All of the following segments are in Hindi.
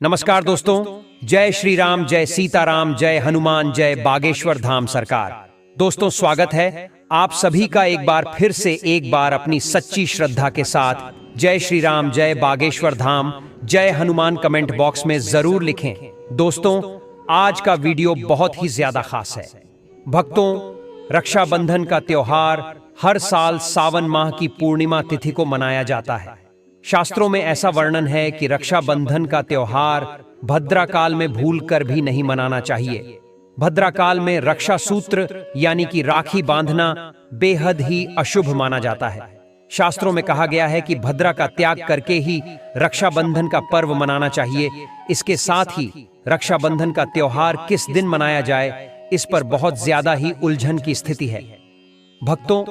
नमस्कार दोस्तों, जय श्री राम, जय सीताराम, जय हनुमान, जय बागेश्वर धाम सरकार। दोस्तों स्वागत है आप सभी का एक बार फिर से अपनी सच्ची श्रद्धा के साथ जय श्री राम, जय बागेश्वर धाम, जय हनुमान कमेंट बॉक्स में जरूर लिखें। दोस्तों आज का वीडियो बहुत ही ज्यादा खास है। भक्तों, रक्षाबंधन का त्योहार हर साल सावन माह की पूर्णिमा तिथि को मनाया जाता है। शास्त्रों में ऐसा वर्णन है कि रक्षाबंधन का त्योहार भद्रा काल में भूलकर भी नहीं मनाना चाहिए। भद्रा काल में रक्षा सूत्र यानी कि राखी बांधना बेहद ही अशुभ माना जाता है। शास्त्रों में कहा गया है कि भद्रा का त्याग करके ही रक्षाबंधन का पर्व मनाना चाहिए। इसके साथ ही रक्षाबंधन का त्योहार किस दिन मनाया जाए, इस पर बहुत ज्यादा ही उलझन की स्थिति है। भक्तों,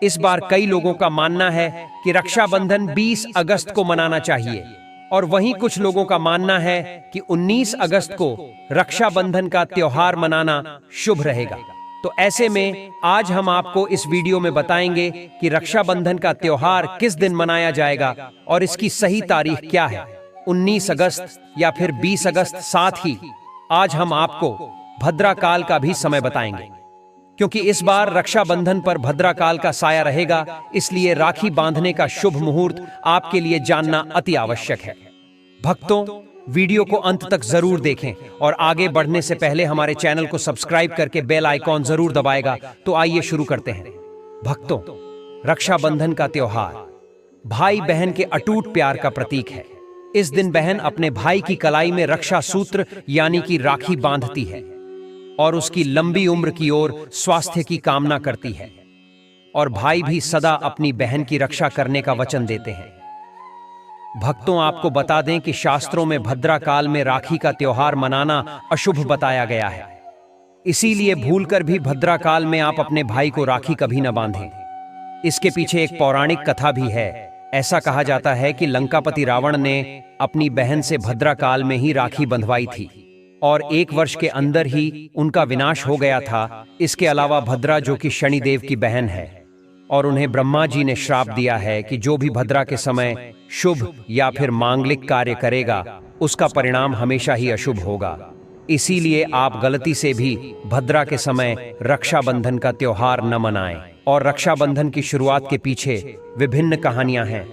इस बार कई लोगों का मानना है कि रक्षाबंधन 20 अगस्त को मनाना चाहिए और वहीं कुछ लोगों का मानना है कि 19 अगस्त को रक्षाबंधन का त्योहार मनाना शुभ रहेगा। तो ऐसे में आज हम आपको इस वीडियो में बताएंगे कि रक्षाबंधन का त्योहार किस दिन मनाया जाएगा और इसकी सही तारीख क्या है, 19 अगस्त या फिर 20 अगस्त। साथ ही आज हम आपको भद्रा काल का भी समय बताएंगे, क्योंकि इस बार रक्षाबंधन पर भद्रा काल का साया रहेगा, इसलिए राखी बांधने का शुभ मुहूर्त आपके लिए जानना अति आवश्यक है। भक्तों, वीडियो को अंत तक जरूर देखें और आगे बढ़ने से पहले हमारे चैनल को सब्सक्राइब करके बेल आइकॉन जरूर दबाएगा। तो आइए शुरू करते हैं। भक्तों, रक्षाबंधन का त्योहार भाई बहन के अटूट प्यार का प्रतीक है। इस दिन बहन अपने भाई की कलाई में रक्षा सूत्र यानी कि राखी बांधती है और उसकी लंबी उम्र की ओर स्वास्थ्य की कामना करती है, और भाई भी सदा अपनी बहन की रक्षा करने का वचन देते हैं। भक्तों, आपको बता दें कि शास्त्रों में भद्रा काल में राखी का त्योहार मनाना अशुभ बताया गया है। इसीलिए भूलकर भी भद्रा काल में आप अपने भाई को राखी कभी न बांधें। इसके पीछे एक पौराणिक कथा भी है। ऐसा कहा जाता है कि लंकापति रावण ने अपनी बहन से भद्रा काल में ही राखी बंधवाई थी और 1 वर्ष के अंदर ही उनका विनाश हो गया था। इसके अलावा भद्रा, जो कि शनिदेव की बहन है, और उन्हें ब्रह्मा जी ने श्राप दिया है कि जो भी भद्रा के समय शुभ या फिर मांगलिक कार्य करेगा उसका परिणाम हमेशा ही अशुभ होगा। इसीलिए आप गलती से भी भद्रा के समय रक्षाबंधन का त्योहार न मनाएं। और रक्षाबंधन की शुरुआत के पीछे विभिन्न कहानियां हैं,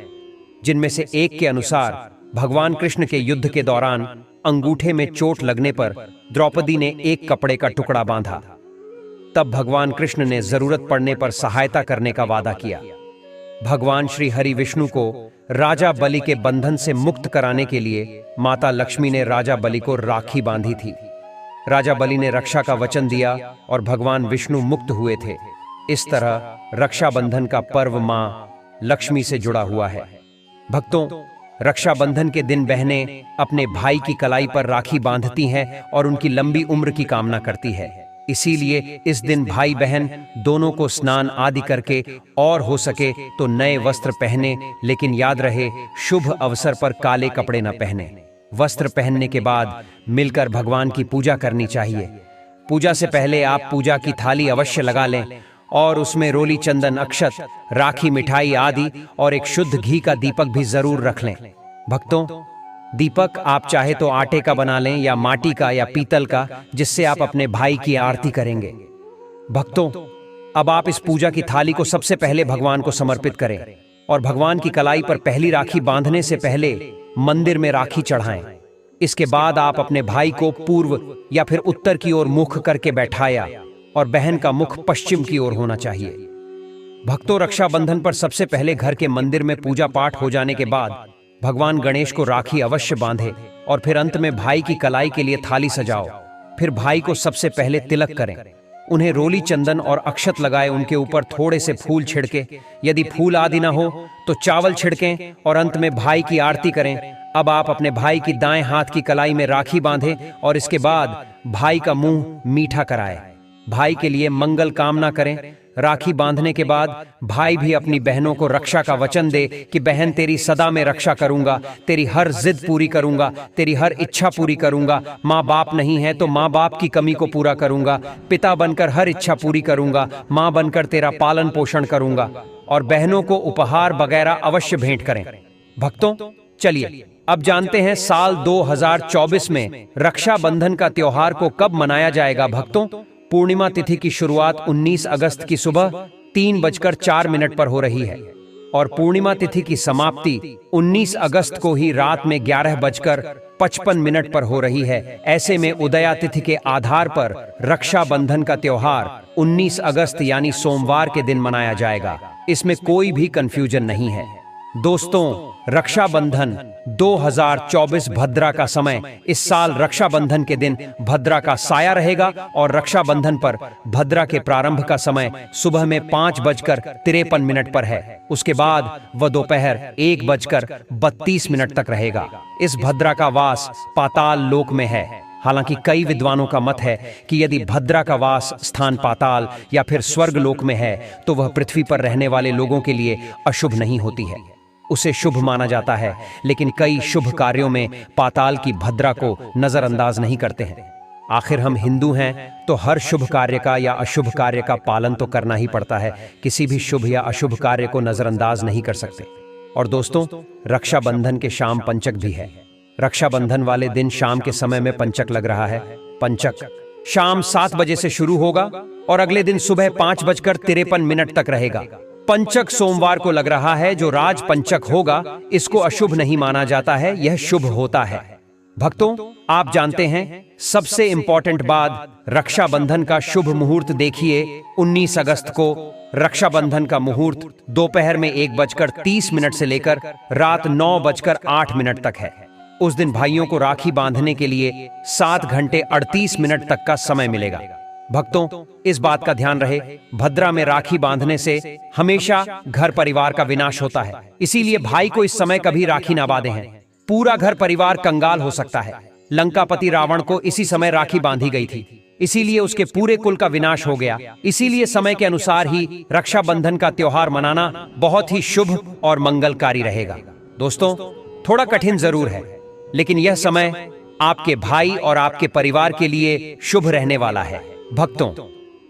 जिनमें से एक के अनुसार भगवान कृष्ण के युद्ध के दौरान अंगूठे में चोट लगने पर द्रौपदी ने एक कपड़े का टुकड़ा बांधा। तब भगवान कृष्ण ने जरूरत पड़ने पर सहायता करने का वादा किया। भगवान श्री हरि विष्णु को राजा बलि के बंधन से मुक्त कराने के लिए माता लक्ष्मी ने राजा बलि को राखी बांधी थी। राजा बलि ने रक्षा का वचन दिया और भगवान विष्णु मुक्त हुए थे। इस तरह रक्षाबंधन का पर्व मां लक्ष्मी से जुड़ा हुआ है। भक्तों, रक्षाबंधन के दिन बहनें अपने भाई की कलाई पर राखी बांधती हैं और उनकी लंबी उम्र की कामना करती है। इसीलिए इस दिन भाई बहन दोनों को स्नान आदि करके और हो सके तो नए वस्त्र पहने, लेकिन याद रहे शुभ अवसर पर काले कपड़े न पहने। वस्त्र पहनने के बाद मिलकर भगवान की पूजा करनी चाहिए। पूजा से पहले आप पूजा की थाली अवश्य लगा लें और उसमें रोली, चंदन, अक्षत, राखी, मिठाई आदि और एक शुद्ध घी का दीपक भी जरूर रख लें। भक्तों, दीपक आप चाहे तो आटे का बना लें या माटी का या पीतल का, जिससे आप अपने भाई की आरती करेंगे। भक्तों, अब आप इस पूजा की थाली को सबसे पहले भगवान को समर्पित करें और भगवान की कलाई पर पहली राखी बांधने से पहले मंदिर में राखी चढ़ाएं। इसके बाद आप अपने भाई को पूर्व या फिर उत्तर की ओर मुख करके बैठाया और बहन का मुख पश्चिम की ओर होना चाहिए। भक्तों, रक्षाबंधन पर सबसे पहले घर के मंदिर में पूजा पाठ हो जाने के बाद भगवान गणेश को राखी अवश्य बांधे और फिर अंत में भाई की कलाई के लिए थाली सजाओ। फिर भाई को सबसे पहले तिलक करें, उन्हें रोली, चंदन और अक्षत लगाए, उनके ऊपर थोड़े से फूल छिड़के, यदि फूल आदि ना हो तो चावल छिड़कें और अंत में भाई की आरती करें। अब आप अपने भाई की दाएं हाथ की कलाई में राखी बांधें और इसके बाद भाई का मुंह मीठा कराएं। भाई के लिए मंगल कामना करें। राखी बांधने के बाद भाई भी अपनी बहनों को रक्षा का वचन दे कि बहन, तेरी सदा मैं रक्षा करूंगा, तेरी हर जिद पूरी करूंगा, तेरी हर इच्छा पूरी करूंगा। माँ बाप नहीं है तो माँ बाप की कमी को पूरा करूंगा, पिता बनकर हर इच्छा पूरी करूंगा, माँ बनकर तेरा पालन पोषण करूंगा। और बहनों को उपहार वगैरह अवश्य भेंट करें। भक्तों, चलिए अब जानते हैं साल 2024 में रक्षाबंधन का त्योहार को कब मनाया जाएगा भक्तों। पूर्णिमा तिथि की शुरुआत 19 अगस्त की सुबह 3:04 पर हो रही है और पूर्णिमा तिथि की समाप्ति 19 अगस्त को ही रात में 11:55 पर हो रही है। ऐसे में उदया तिथि के आधार पर रक्षाबंधन का त्योहार 19 अगस्त यानी सोमवार के दिन मनाया जाएगा। इसमें कोई भी कंफ्यूजन नहीं है। दोस्तों, रक्षाबंधन 2024 भद्रा का समय, इस साल रक्षाबंधन के दिन भद्रा का साया रहेगा और रक्षाबंधन पर भद्रा के प्रारंभ का समय सुबह में 5:53 पर है। उसके बाद वह दोपहर 1:32 तक रहेगा। इस भद्रा का वास पाताल लोक में है। हालांकि कई विद्वानों का मत है कि यदि भद्रा का वास स्थान पाताल या फिर स्वर्ग लोक में है तो वह पृथ्वी पर रहने वाले लोगों के लिए अशुभ नहीं होती है, उसे शुभ माना जाता है। लेकिन कई शुभ कार्यों में पाताल की भद्रा को नजरअंदाज नहीं करते हैं। आखिर हम हिंदू हैं तो हर शुभ कार्य का या अशुभ कार्य का पालन तो करना ही पड़ता है। किसी भी शुभ या अशुभ कार्य को नजरअंदाज नहीं कर सकते। और दोस्तों, रक्षाबंधन के शाम पंचक भी है। रक्षाबंधन वाले दिन शाम के समय में पंचक लग रहा है। पंचक शाम 7 बजे से शुरू होगा और अगले दिन सुबह 5:53 तक रहेगा। पंचक सोमवार को लग रहा है। जो राज पंचक होगा इसको अशुभ नहीं माना जाता है, यह शुभ होता है। भक्तों, आप जानते हैं सबसे इंपॉर्टेंट बात, रक्षाबंधन का शुभ मुहूर्त देखिए। 19 अगस्त को रक्षाबंधन का मुहूर्त दोपहर में 1:30 से लेकर रात 9:08 तक है। उस दिन भाइयों को राखी बांधने के लिए 7:38 तक का समय मिलेगा। भक्तों, इस बात का ध्यान रहे, भद्रा में राखी बांधने से हमेशा घर परिवार का विनाश होता है। इसीलिए भाई को इस समय कभी राखी ना बांधे हैं। पूरा घर परिवार कंगाल हो सकता है। लंकापति रावण को इसी समय राखी बांधी गई थी, इसीलिए उसके पूरे कुल का विनाश हो गया। इसीलिए समय के अनुसार ही रक्षाबंधन का त्योहार मनाना बहुत ही शुभ और मंगलकारी रहेगा। दोस्तों, थोड़ा कठिन जरूर है, लेकिन यह समय आपके भाई और आपके परिवार के लिए शुभ रहने वाला है। भक्तों,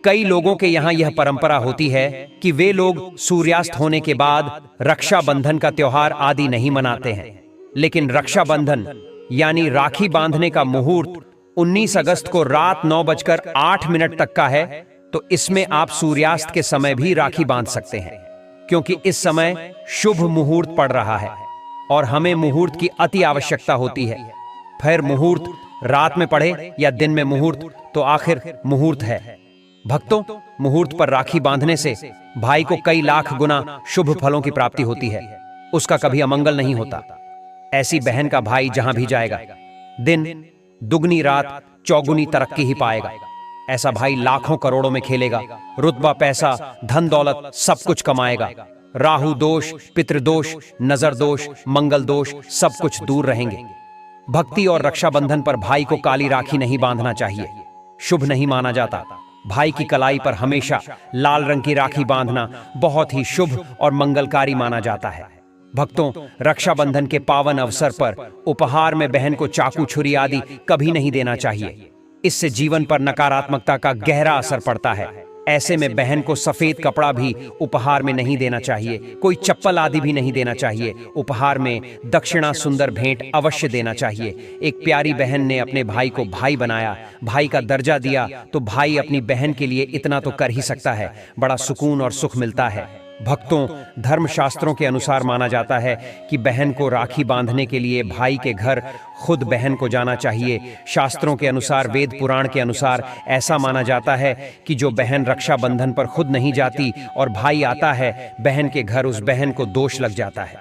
कई लोगों के यहाँ यह परंपरा होती है कि वे लोग सूर्यास्त होने के बाद रक्षाबंधन का त्योहार आदि नहीं मनाते हैं। लेकिन रक्षाबंधन यानी राखी बांधने का मुहूर्त 19 अगस्त को रात 9:08 तक का है, तो इसमें आप सूर्यास्त के समय भी राखी बांध सकते हैं, क्योंकि इस समय शुभ मुहूर्त पड़ रहा है और हमें मुहूर्त की अति आवश्यकता होती है। फिर मुहूर्त रात में पड़े या दिन में मुहूर्त, तो आखिर मुहूर्त है। भक्तों, मुहूर्त पर राखी बांधने से भाई को कई लाख गुना शुभ फलों की प्राप्ति होती है, उसका कभी अमंगल नहीं होता। ऐसी बहन का भाई जहां भी जाएगा, दिन दुगनी रात चौगुनी तरक्की ही पाएगा। ऐसा भाई लाखों करोड़ों में खेलेगा, रुतबा पैसा धन दौलत सब कुछ कमाएगा। राहु दोष, पितृदोष, नजर दोष, मंगल दोष सब कुछ दूर रहेंगे। भक्ति और रक्षाबंधन पर भाई को काली राखी नहीं बांधना चाहिए, शुभ नहीं माना जाता। भाई की कलाई पर हमेशा लाल रंग की राखी बांधना बहुत ही शुभ और मंगलकारी माना जाता है। भक्तों, रक्षाबंधन के पावन अवसर पर उपहार में बहन को चाकू छुरी आदि कभी नहीं देना चाहिए। इससे जीवन पर नकारात्मकता का गहरा असर पड़ता है। ऐसे में बहन को सफेद कपड़ा भी उपहार में नहीं देना चाहिए, कोई चप्पल आदि भी नहीं देना चाहिए। उपहार में दक्षिणा सुंदर भेंट अवश्य देना चाहिए। एक प्यारी बहन ने अपने भाई को भाई बनाया, भाई का दर्जा दिया, तो भाई अपनी बहन के लिए इतना तो कर ही सकता है। बड़ा सुकून और सुख मिलता है। भक्तों, धर्मशास्त्रों के अनुसार माना जाता है कि बहन को राखी बांधने के लिए भाई के घर खुद बहन को जाना चाहिए। शास्त्रों के अनुसार, वेद पुराण के अनुसार ऐसा माना जाता है कि जो बहन रक्षाबंधन पर खुद नहीं जाती और भाई आता है बहन के घर, उस बहन को दोष लग जाता है।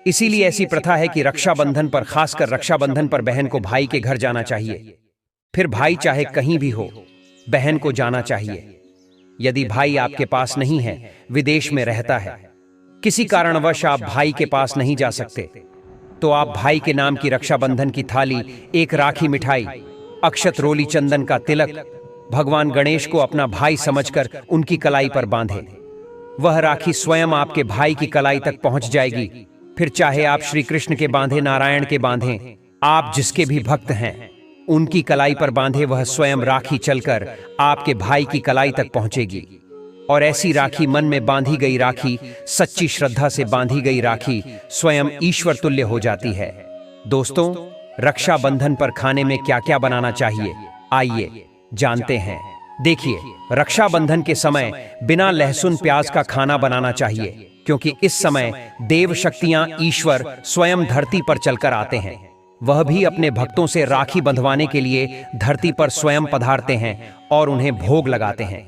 इसीलिए ऐसी प्रथा है कि रक्षाबंधन पर, खासकर रक्षाबंधन पर बहन को भाई के घर जाना चाहिए। फिर भाई चाहे कहीं भी हो, बहन को जाना चाहिए। यदि भाई आपके पास नहीं है, विदेश में रहता है, किसी कारणवश आप भाई के पास नहीं जा सकते, तो आप भाई के नाम की रक्षाबंधन की थाली, एक राखी मिठाई, अक्षत रोली चंदन का तिलक भगवान गणेश को अपना भाई समझकर उनकी कलाई पर बांधे। वह राखी स्वयं आपके भाई की कलाई तक पहुंच जाएगी। फिर चाहे आप श्री कृष्ण के बांधे, नारायण के बांधे, आप जिसके भी भक्त हैं उनकी कलाई पर बांधे, वह स्वयं राखी चलकर आपके भाई की कलाई तक पहुंचेगी। और ऐसी राखी, मन में बांधी गई राखी, सच्ची श्रद्धा से बांधी गई राखी स्वयं ईश्वर तुल्य हो जाती है। दोस्तों, रक्षाबंधन पर खाने में क्या क्या बनाना चाहिए, आइए जानते हैं। देखिए, रक्षाबंधन के समय बिना लहसुन प्याज का खाना बनाना चाहिए, क्योंकि इस समय देव शक्तियां ईश्वर स्वयं धरती पर चलकर आते हैं। वह भी अपने भक्तों से राखी बंधवाने के लिए धरती पर स्वयं पधारते हैं और उन्हें भोग लगाते हैं।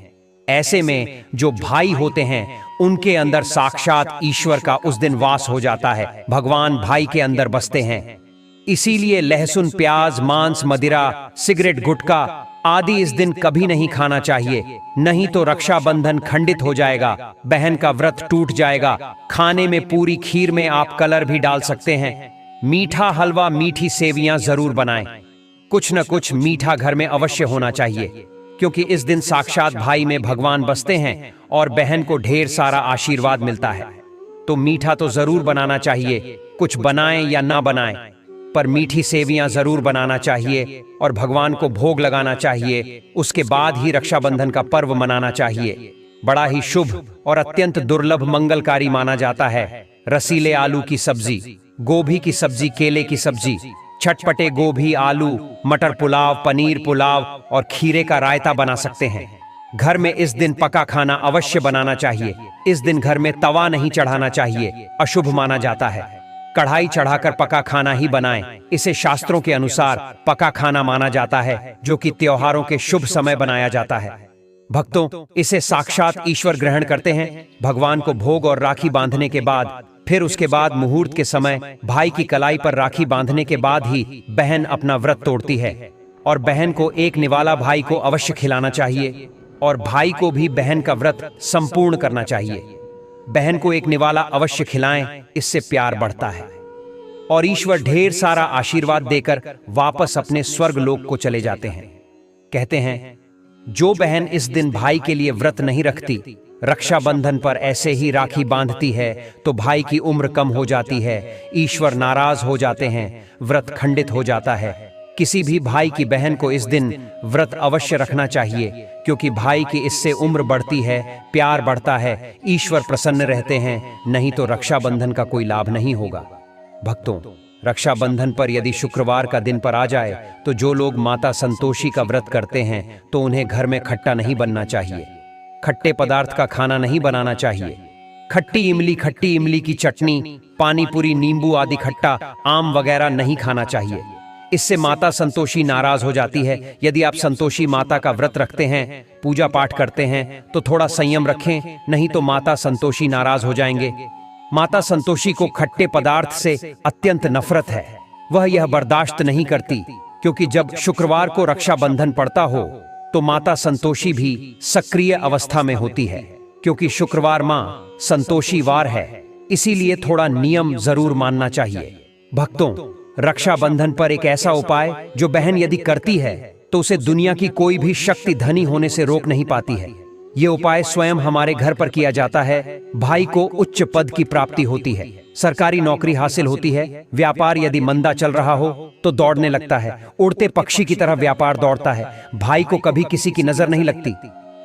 ऐसे में जो भाई होते हैं उनके अंदर साक्षात ईश्वर का उस दिन वास हो जाता है। भगवान भाई के अंदर बसते हैं। इसीलिए लहसुन प्याज, मांस, मदिरा, सिगरेट, गुटखा आदि इस दिन कभी नहीं खाना चाहिए, नहीं तो रक्षाबंधन खंडित हो जाएगा, बहन का व्रत टूट जाएगा। खाने में पूरी खीर में आप कलर भी डाल सकते हैं। मीठा हलवा, मीठी सेवियां जरूर बनाएं। कुछ न कुछ मीठा घर में अवश्य होना चाहिए, क्योंकि इस दिन साक्षात भाई में भगवान बसते हैं और बहन को ढेर सारा आशीर्वाद मिलता है। तो मीठा तो जरूर बनाना चाहिए, कुछ बनाएं या ना बनाएं, पर मीठी सेवियां जरूर बनाना चाहिए और भगवान को भोग लगाना चाहिए। उसके बाद ही रक्षाबंधन का पर्व मनाना चाहिए। बड़ा ही शुभ और अत्यंत दुर्लभ मंगलकारी माना जाता है। रसीले आलू की सब्जी, गोभी की सब्जी, केले की सब्जी, चटपटे गोभी, आलू, मटर पुलाव, पनीर पुलाव और खीरे का रायता बना सकते हैं। घर में इस दिन पका खाना अवश्य बनाना चाहिए। इस दिन घर में तवा नहीं चढ़ाना चाहिए, अशुभ माना जाता है। कढ़ाई चढ़ाकर पका खाना ही बनाएं। इसे शास्त्रों के अनुसार पका खाना माना जाता है, जो कि त्योहारों के शुभ समय बनाया जाता है। भक्तों, इसे साक्षात ईश्वर ग्रहण करते हैं। भगवान को भोग और राखी बांधने के बाद, फिर उसके बाद मुहूर्त के समय भाई की कलाई पर राखी बांधने के बाद ही बहन अपना व्रत तोड़ती है। और बहन को एक निवाला भाई को अवश्य खिलाना चाहिए और भाई को भी बहन का व्रत संपूर्ण करना चाहिए। बहन को एक निवाला अवश्य खिलाएं, इससे प्यार बढ़ता है और ईश्वर ढेर सारा आशीर्वाद देकर वापस अपने स्वर्ग लोक को चले जाते हैं। कहते हैं, जो बहन इस दिन भाई के लिए व्रत नहीं रखती, रक्षाबंधन पर ऐसे ही राखी बांधती है, तो भाई की उम्र कम हो जाती है, ईश्वर नाराज हो जाते हैं, व्रत खंडित हो जाता है। किसी भी भाई की बहन को इस दिन व्रत अवश्य रखना चाहिए, क्योंकि भाई की इससे उम्र बढ़ती है, प्यार बढ़ता है, ईश्वर प्रसन्न रहते हैं। नहीं तो रक्षाबंधन का कोई लाभ नहीं होगा। भक्तों, रक्षाबंधन पर यदि शुक्रवार का दिन पर आ जाए, तो जो लोग माता संतोषी का व्रत करते हैं, तो उन्हें घर में खट्टा नहीं बनना चाहिए। खट्टे पदार्थ का खाना नहीं बनाना चाहिए। खट्टी इमली की चटनी, पानी पूरी, नींबू आदि खट्टा, आम वगैरह नहीं खाना चाहिए। इससे माता संतोषी नाराज हो जाती है। यदि आप संतोषी माता का व्रत रखते हैं, पूजा पाठ करते हैं, तो थोड़ा संयम रखें, नहीं तो माता संतोषी नाराज हो जाएंगे। माता संतोषी को खट्टे पदार्थ से अत्यंत नफरत है। वह यह बर्दाश्त नहीं करती, क्योंकि जब शुक्रवार को रक्षाबंधन पड़ता हो तो माता संतोषी भी सक्रिय अवस्था में होती है, क्योंकि शुक्रवार मां संतोषी वार है। इसीलिए थोड़ा नियम जरूर मानना चाहिए। भक्तों, रक्षाबंधन पर एक ऐसा उपाय जो बहन यदि करती है, तो उसे दुनिया की कोई भी शक्ति धनी होने से रोक नहीं पाती है। ये उपाय स्वयं हमारे घर पर किया जाता है। भाई को उच्च पद की प्राप्ति होती है, सरकारी नौकरी हासिल होती है, व्यापार यदि मंदा चल रहा हो तो दौड़ने लगता है, उड़ते पक्षी की तरह व्यापार दौड़ता है। भाई को कभी किसी की नजर नहीं लगती,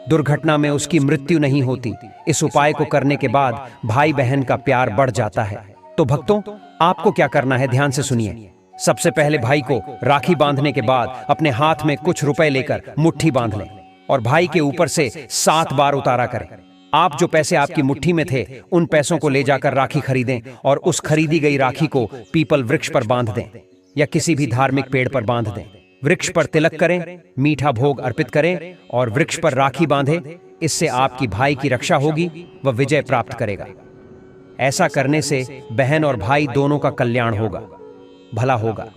दुर्घटना में उसकी मृत्यु नहीं होती। इस उपाय को करने के बाद भाई बहन का प्यार बढ़ जाता है। तो भक्तों, आपको क्या करना है, ध्यान से सुनिए। सबसे पहले भाई को राखी बांधने के बाद अपने हाथ में कुछ रुपए लेकर मुट्ठी बांध लें और भाई के ऊपर से 7 बार उतारा करें। आप जो पैसे आपकी मुट्ठी में थे, उन पैसों को ले जाकर राखी खरीदें और उस खरीदी गई राखी को पीपल वृक्ष पर बांध दें या किसी भी धार्मिक पेड़ पर बांध दें। वृक्ष पर तिलक करें, मीठा भोग अर्पित करें और वृक्ष पर राखी बांधें। इससे आपकी भाई की रक्षा होगी, वह विजय प्राप्त करेगा। ऐसा करने से बहन और भाई दोनों का कल्याण होगा, भला होगा।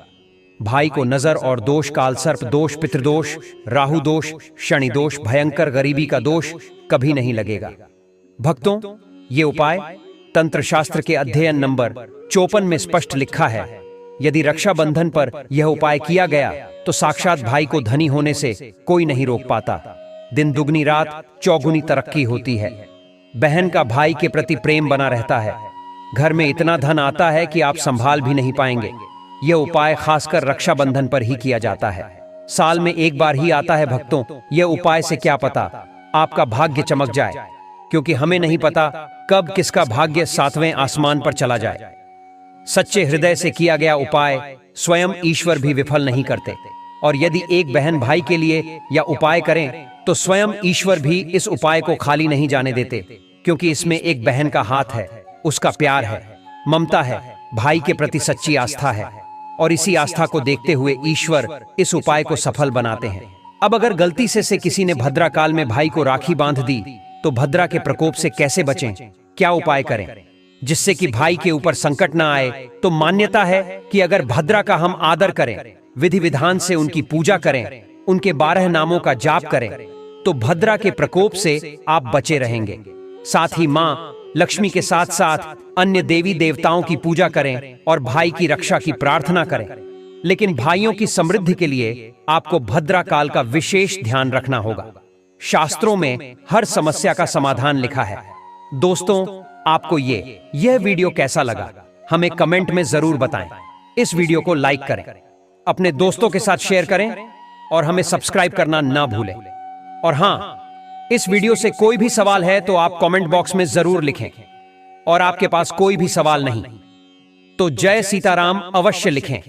भाई को नजर और दोष, काल सर्प दोष, पितृदोष, राहु दोष, शनि दोष, भयंकर गरीबी का दोष कभी नहीं लगेगा। भक्तों, ये उपाय तंत्र शास्त्र के अध्ययन नंबर 54 में स्पष्ट लिखा है। यदि रक्षाबंधन पर यह उपाय किया गया तो साक्षात भाई को धनी होने से कोई नहीं रोक पाता। दिन दुगनी रात चौगुनी तरक्की होती है। बहन का भाई के प्रति प्रेम बना रहता है। घर में इतना धन आता है कि आप संभाल भी नहीं पाएंगे। यह उपाय खासकर रक्षाबंधन पर ही किया जाता है। साल में एक बार ही आता है भक्तों। यह उपाय से क्या पता आपका भाग्य चमक जाए, क्योंकि हमें नहीं पता कब किसका भाग्य 7वें आसमान पर चला जाए। सच्चे हृदय से किया गया उपाय स्वयं ईश्वर भी विफल नहीं करते। और यदि एक बहन भाई के लिए या उपाय करें तो स्वयं ईश्वर भी इस उपाय को खाली नहीं जाने देते, क्योंकि इसमें एक बहन का हाथ है, उसका प्यार है, ममता है, भाई के प्रति सच्ची आस्था है। और इसी आस्था को देखते हुए ईश्वर इस उपाय को सफल बनाते हैं। अब अगर गलती से किसी ने भद्रा काल में भाई को राखी बांध दी तो भद्रा के प्रकोप से कैसे बचें, क्या उपाय करें जिससे कि भाई के ऊपर संकट ना आए? तो मान्यता है कि अगर भद्रा का हम आदर करें, विधि विधान से उनकी पूजा करें, उनके 12 नामों का जाप करें, तो भद्रा के प्रकोप से आप बचे रहेंगे। साथ ही मां लक्ष्मी के साथ साथ अन्य देवी देवताओं की पूजा करें और भाई की रक्षा की प्रार्थना करें। लेकिन भाइयों की समृद्धि के लिए आपको भद्रा काल का विशेष ध्यान रखना होगा। शास्त्रों में हर समस्या का समाधान लिखा है। दोस्तों, आपको यह वीडियो कैसा लगा हमें कमेंट में जरूर बताएं। इस वीडियो को लाइक करें, अपने दोस्तों के साथ शेयर करें और हमें सब्सक्राइब करना ना भूलें। और हां, इस वीडियो से कोई भी सवाल है तो आप कमेंट बॉक्स में जरूर लिखें। और आपके पास कोई भी सवाल नहीं तो जय सीताराम अवश्य लिखें।